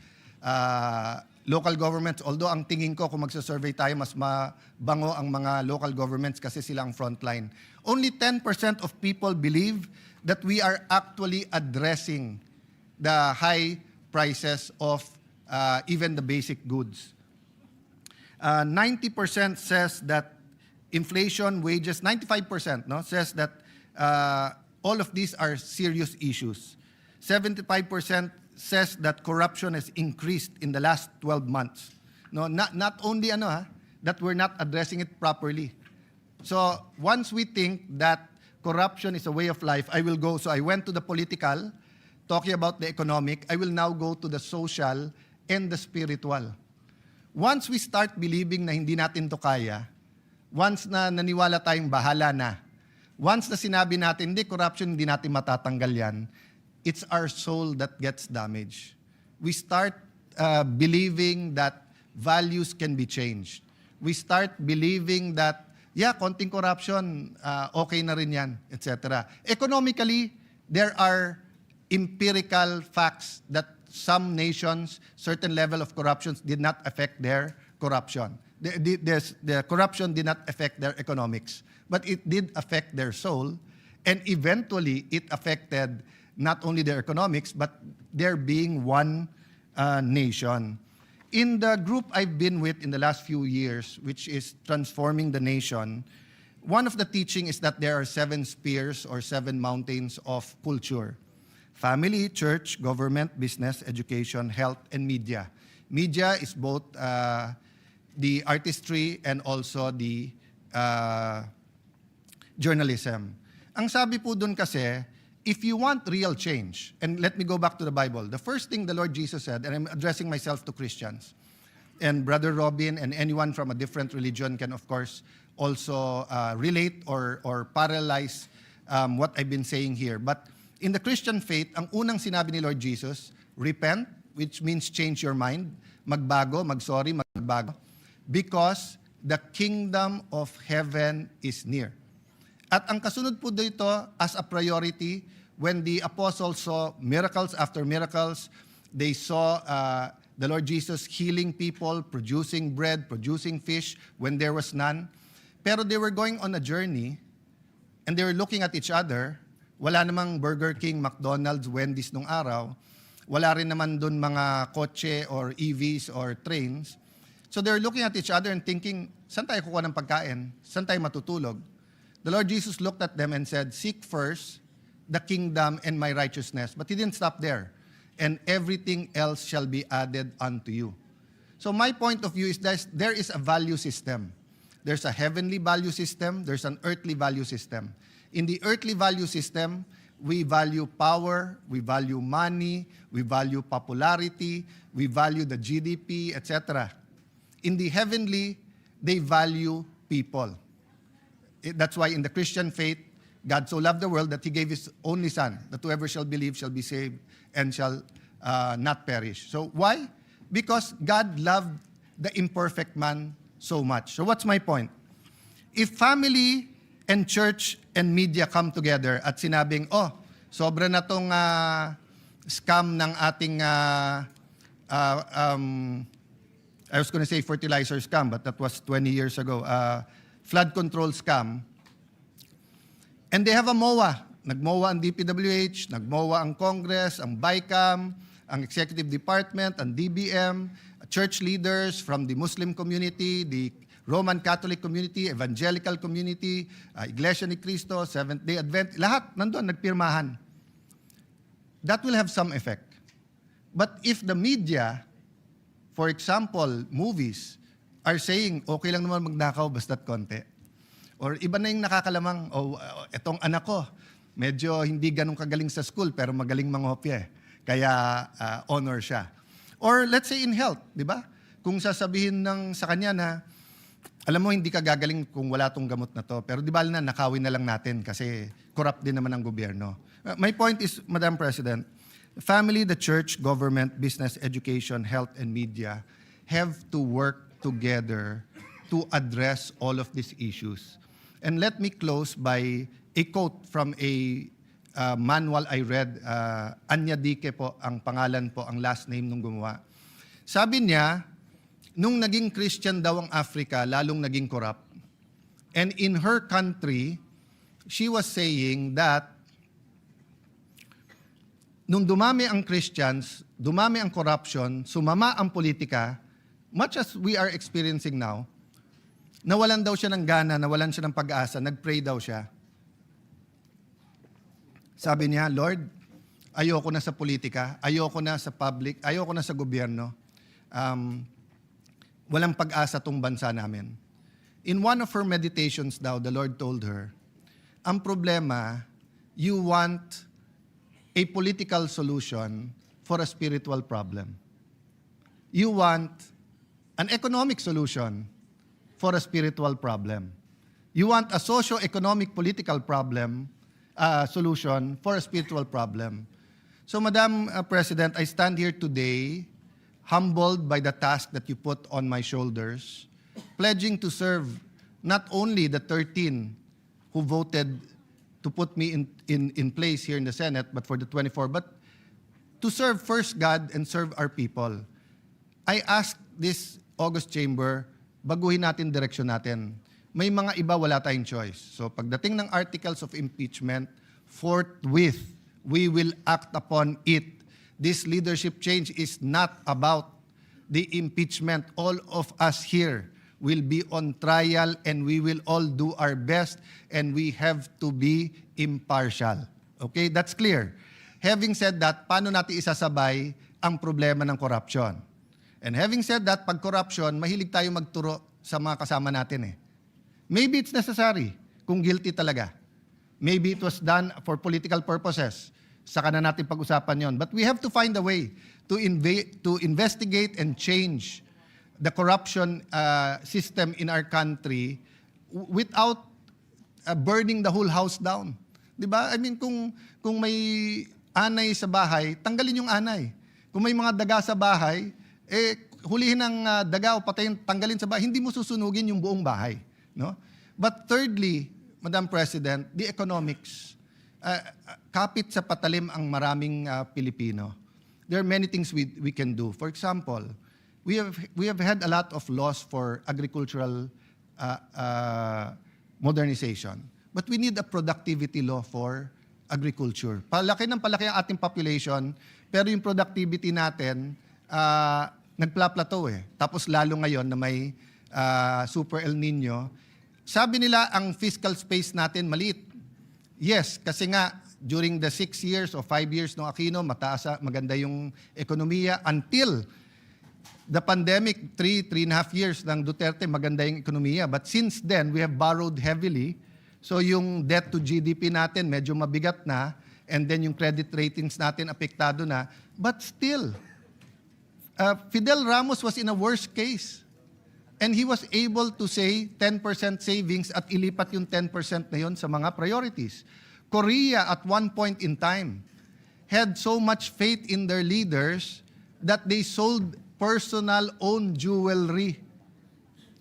S2: local governments, although ang tingin ko kung magsa-survey tayo, mas mabango ang mga local governments kasi sila ang frontline. Only 10% of people believe that we are actually addressing the high prices of even the basic goods. 90% says that inflation, wages, 95% says that all of these are serious issues. 75% says that corruption has increased in the last 12 months. Not only that we're not addressing it properly. So once we think that corruption is a way of life, I went to the political, talking about the economic, I will now go to the social and the spiritual. Once we start believing na hindi natin to kaya, once na naniwala tayong bahala na, once na sinabi natin, hindi, corruption, hindi natin matatanggal yan, it's our soul that gets damaged. We start believing that values can be changed. We start believing that, konting corruption, okay na rin yan, etc. Economically, there are empirical facts that some nations, certain level of corruptions did not affect their corruption. The corruption did not affect their economics, but it did affect their soul, and eventually it affected not only their economics, but their being one nation. In the group I've been with in the last few years, which is Transforming the Nation, one of the teaching is that there are 7 spheres or 7 mountains of culture: family, church, government, business, education, health, and media. Media is both the artistry and also the journalism. Ang sabi po dun kasi, if you want real change, and let me go back to the Bible, the first thing the Lord Jesus said, and I'm addressing myself to Christians, and Brother Robin and anyone from a different religion can of course also relate or parallelize what I've been saying here. But in the Christian faith, ang unang sinabi ni Lord Jesus, repent, which means change your mind, magbago, magbago, because the kingdom of heaven is near. At ang kasunod po dito as a priority, when the apostles saw miracles after miracles, they saw the Lord Jesus healing people, producing bread, producing fish when there was none. Pero they were going on a journey and they were looking at each other. Wala namang Burger King, McDonald's, Wendy's nung araw. Wala rin naman dun mga kotse or EVs or trains. So they were looking at each other and thinking, saan tayo kukuha ng pagkain? Saan tayo matutulog? The Lord Jesus looked at them and said, seek first the kingdom and my righteousness. But He didn't stop there. And everything else shall be added unto you. So my point of view is that there is a value system. There's a heavenly value system. There's an earthly value system. In the earthly value system, we value power, we value money, we value popularity, we value the GDP, etc. In the heavenly, they value people. That's why in the Christian faith, God so loved the world that He gave His only Son, that whoever shall believe shall be saved and shall not perish. So why? Because God loved the imperfect man so much. So what's my point? If family and church and media come together at sinabing, sobra na tong scam ng ating, I was going to say fertilizer scam, but that was 20 years ago, flood control scam. And they have a MOA. Nag-MOA ang DPWH, nag-MOA ang Congress, ang BICAM, ang executive department, ang DBM, church leaders from the Muslim community, the Roman Catholic community, evangelical community, Iglesia ni Cristo, Seventh-day Advent, lahat nandun, nagpirmahan. That will have some effect. But if the media, for example, movies, are saying, okay lang naman magnakaw basta't konti. Or iba na yung nakakalamang, etong anak ko, medyo hindi ganun kagaling sa school, pero magaling mangopya. Kaya honor siya. Or let's say in health, di ba? Kung sasabihin sa kanya na, alam mo, hindi ka gagaling kung wala tong gamot na to. Pero di ba na, nakawin na lang natin kasi corrupt din naman ang gobyerno. My point is, Madam President, family, the church, government, business, education, health, and media have to work together to address all of these issues. And let me close by a quote from a manual I read. Anya Dique po, ang pangalan po, ang last name nung gumawa. Sabi niya, nung naging Christian daw ang Africa, lalong naging corrupt. And in her country, she was saying that nung dumami ang Christians, dumami ang corruption, sumama ang politika, much as we are experiencing now, nawalan daw siya ng gana, nawalan siya ng pag-asa, nag-pray daw siya. Sabi niya, Lord, ayoko na sa politika, ayoko na sa public, ayoko na sa gobyerno. Walang pag-asa tong bansa namin. In one of her meditations daw, the Lord told her, ang problema, you want a political solution for a spiritual problem. You want an economic solution for a spiritual problem. You want a socio-economic political problem, solution for a spiritual problem. So, Madam President, I stand here today humbled by the task that you put on my shoulders, pledging to serve not only the 13 who voted to put me in place here in the Senate, but for the 24, but to serve first God and serve our people. I ask this August Chamber, baguhin natin direksyon natin. May mga iba wala tayong choice. So pagdating ng articles of impeachment, forthwith, we will act upon it. This leadership change is not about the impeachment. All of us here will be on trial and we will all do our best and we have to be impartial. Okay, that's clear. Having said that, paano natin isasabay ang problema ng corruption? And having said that, pag corruption, mahilig tayo magturo sa mga kasama natin eh. Maybe it's necessary kung guilty talaga. Maybe it was done for political purposes. Saka na natin pag-usapan yon. But we have to find a way to investigate and change the corruption system in our country without burning the whole house down. 'Di ba? I mean, kung may anay sa bahay, tanggalin yung anay. Kung may mga daga sa bahay, hulihin ang daga o patayin, tanggalin sa bahay. Hindi mo susunugin yung buong bahay, no? But thirdly, Madam President, the economics. Kapit sa patalim ang maraming Pilipino. There are many things we can do. For example, we have had a lot of laws for agricultural modernization. But we need a productivity law for agriculture. Palaki ng palaki ang ating population, pero yung productivity natin, nagpla-plateau eh. Tapos lalo ngayon na may Super El Nino, sabi nila ang fiscal space natin maliit. Yes, kasi nga during the 6 years o 5 years ng Aquino, maganda yung ekonomiya until the pandemic, 3.5 years ng Duterte, maganda yung ekonomiya. But since then, we have borrowed heavily. So yung debt to GDP natin medyo mabigat na, and then yung credit ratings natin apektado na. But still, Fidel Ramos was in a worse case. And he was able to say 10% savings at ilipat yung 10% na yun sa mga priorities. Korea at one point in time had so much faith in their leaders that they sold personal owned jewelry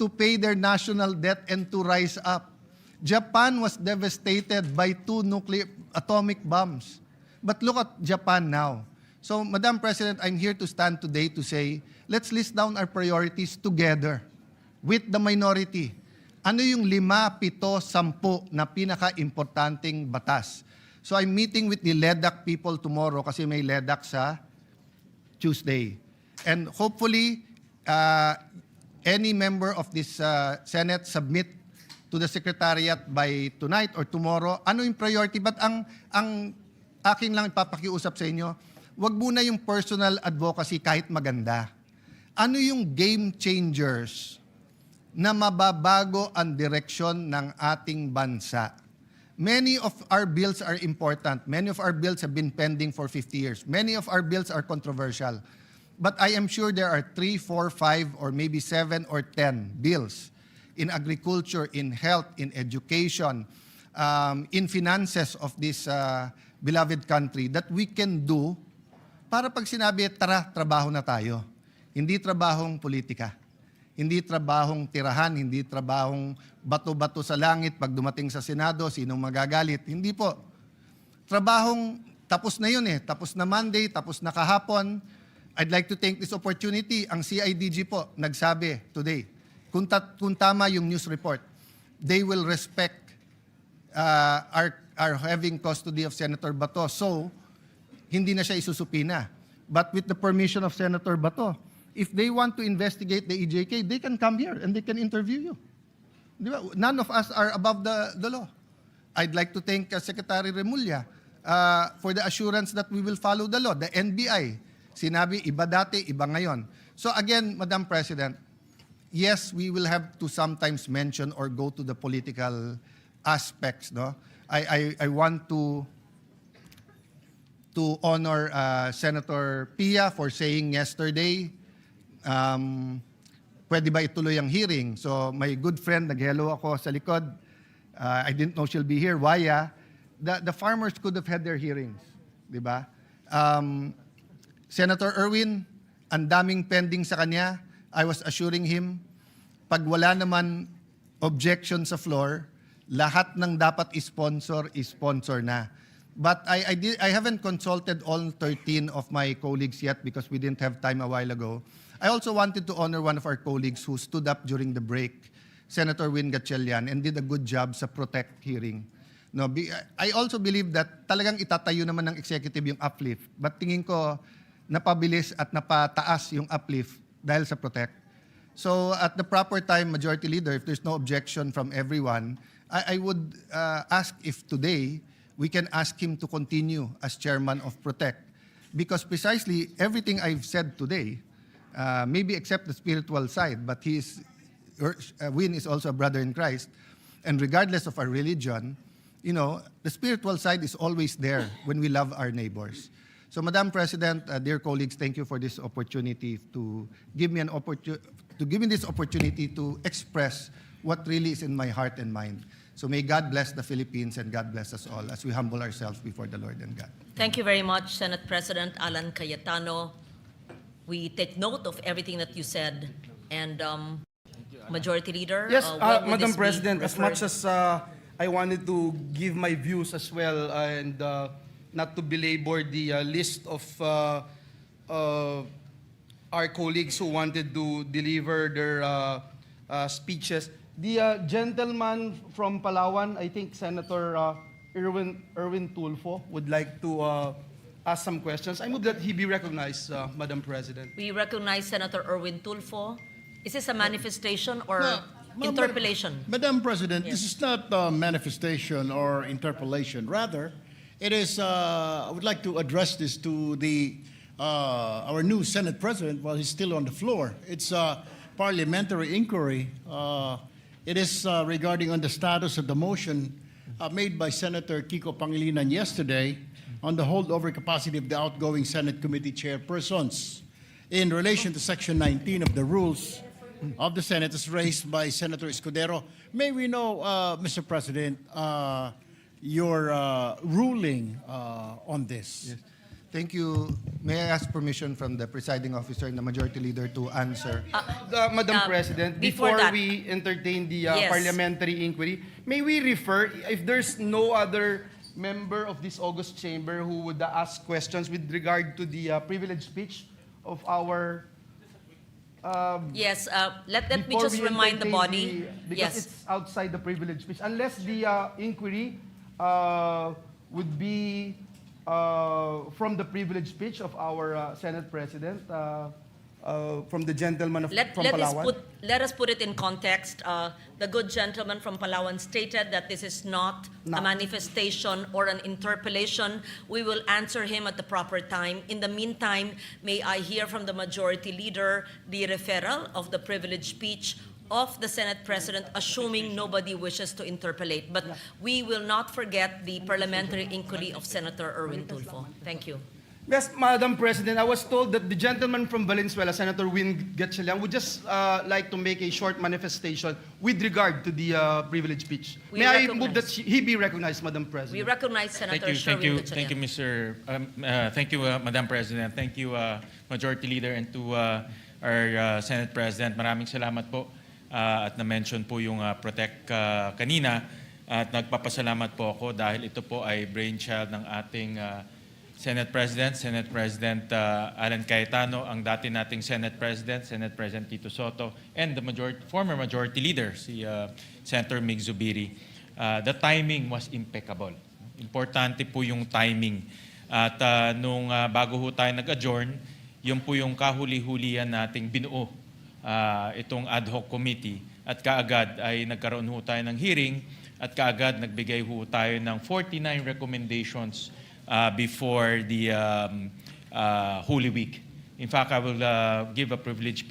S2: to pay their national debt and to rise up. Japan was devastated by 2 atomic bombs. But look at Japan now. So, Madam President, I'm here to stand today to say, let's list down our priorities together with the minority. Ano yung 5, 7, 10 na pinaka-importanting batas? So I'm meeting with the LEDAC people tomorrow kasi may LEDAC sa Tuesday. And hopefully, any member of this Senate submit to the Secretariat by tonight or tomorrow. Ano yung priority? But ang aking lang ipapakiusap sa inyo, wag muna yung personal advocacy kahit maganda. Ano yung game changers na mababago ang direksyon ng ating bansa? Many of our bills are important. Many of our bills have been pending for 50 years. Many of our bills are controversial. But I am sure there are 3, 4, 5, or maybe 7 or 10 bills in agriculture, in health, in education, in finances of this beloved country that we can do para pag sinabi, tara, trabaho na tayo. Hindi trabahong politika. Hindi trabahong tirahan, hindi trabahong bato-bato sa langit pag dumating sa Senado, sinong magagalit. Hindi po. Trabahong tapos na yun eh. Tapos na Monday, tapos na kahapon. I'd like to take this opportunity. Ang CIDG po nagsabi today, kung tama yung news report, they will respect our having custody of Senator Bato. So, hindi na siya isusupina. But with the permission of Senator Bato, if they want to investigate the EJK, they can come here and they can interview you. Di ba? None of us are above the law. I'd like to thank Secretary Remulla for the assurance that we will follow the law. The NBI, sinabi, iba dati, iba ngayon. So again, Madam President, yes, we will have to sometimes mention or go to the political aspects. No? I want to honor Senator Pia for saying yesterday, pwede ba ituloy ang hearing? So my good friend, nag-hello ako sa likod. I didn't know she'll be here. Waya, the farmers could have had their hearings. Di ba? Senator Erwin, ang daming pending sa kanya. I was assuring him, pag wala naman objection sa floor, lahat ng dapat i-sponsor na. But I haven't consulted all 13 of my colleagues yet because we didn't have time a while ago. I also wanted to honor one of our colleagues who stood up during the break, Senator Win Gatchalian, and did a good job sa Protect hearing. No, I also believe that talagang itatayo naman ng executive yung uplift. But tingin ko, napabilis at napataas yung uplift dahil sa Protect. So at the proper time, Majority Leader, if there's no objection from everyone, I would ask if today we can ask him to continue as chairman of Protect. Because precisely everything I've said today, maybe except the spiritual side, but Win is also a brother in Christ. And regardless of our religion, you know, the spiritual side is always there when we love our neighbors. So, Madam President, dear colleagues, thank you for this opportunity to give me this opportunity to express what really is in my heart and mind. So may God bless the Philippines and God bless us all as we humble ourselves before the Lord and God.
S7: Thank you very much, Senate President Alan Cayetano. We take note of everything that you said. And Majority Leader,
S5: Yes,
S7: when would
S5: Madam
S7: this be
S5: President, as much
S7: referred?
S5: as I wanted to give my views as well and not to belabor the list of our colleagues who wanted to deliver their speeches, the gentleman from Palawan, I think Senator Erwin Tulfo, would like to ask some questions. I move that he be recognized, Madam President.
S7: We recognize Senator Erwin Tulfo. Is this a manifestation or interpellation?
S8: Madam President,
S7: Yes.
S8: this is not a manifestation or interpellation. Rather, it is. I would like to address this to our new Senate President while he's still on the floor. It's a parliamentary inquiry. It is regarding on the status of the motion made by Senator Kiko Pangilinan yesterday on the holdover capacity of the outgoing Senate committee chairpersons in relation to Section 19 of the rules of the Senate as raised by Senator Escudero. May we know, Mr. President, your ruling on this?
S2: Yes. Thank you. May I ask permission from the presiding officer and the Majority Leader to answer?
S5: Madam President,
S7: before
S5: before
S7: that-
S5: we entertain the
S7: Yes.
S5: parliamentary inquiry, may we refer, if there's no other member of this August chamber who would ask questions with regard to the privilege speech of our...
S7: Yes, let me
S5: before
S7: just
S5: we
S7: remind the
S5: entertain
S7: body.
S5: because
S7: Yes.
S5: it's outside the privilege speech. Unless the inquiry would be from the privilege speech of our Senate President, from the gentleman from Palawan?
S7: Let us put it in context. The good gentleman from Palawan stated that this is not a manifestation or an interpellation. We will answer him at the proper time. In the meantime, may I hear from the Majority Leader the referral of the privilege speech of the Senate President, assuming nobody wishes to interpellate. But we will not forget the parliamentary inquiry of Senator Erwin Tulfo. Thank you.
S5: Yes, Madam President, I was told that the gentleman from Valenzuela, Senator Win Gatchalian, would just like to make a short manifestation with regard to the privilege speech.
S7: We
S5: May I
S7: recognize.
S5: move that he be recognized, Madam
S7: We
S5: President?
S7: recognize Senator Sherwin Gatchalian.
S9: Thank you, thank you, Madam President. Thank you, Majority Leader, and to our Senate President. Maraming salamat po at na-mention po yung Protect kanina at nagpapasalamat po ako dahil ito po ay brainchild ng ating Senate President Alan Cayetano, ang dati nating Senate President Tito Soto, and the former Majority Leader, si Senator Mig Zubiri. The timing was impeccable. Importante po yung timing. At nung bago ho tayo nag-adjourn, yun po yung kahuli-hulian nating binuo itong ad hoc committee. At kaagad ay nagkaroon ho tayo ng hearing at kaagad nagbigay ho tayo ng 49 recommendations before the Holy Week. In fact, I will give a privilege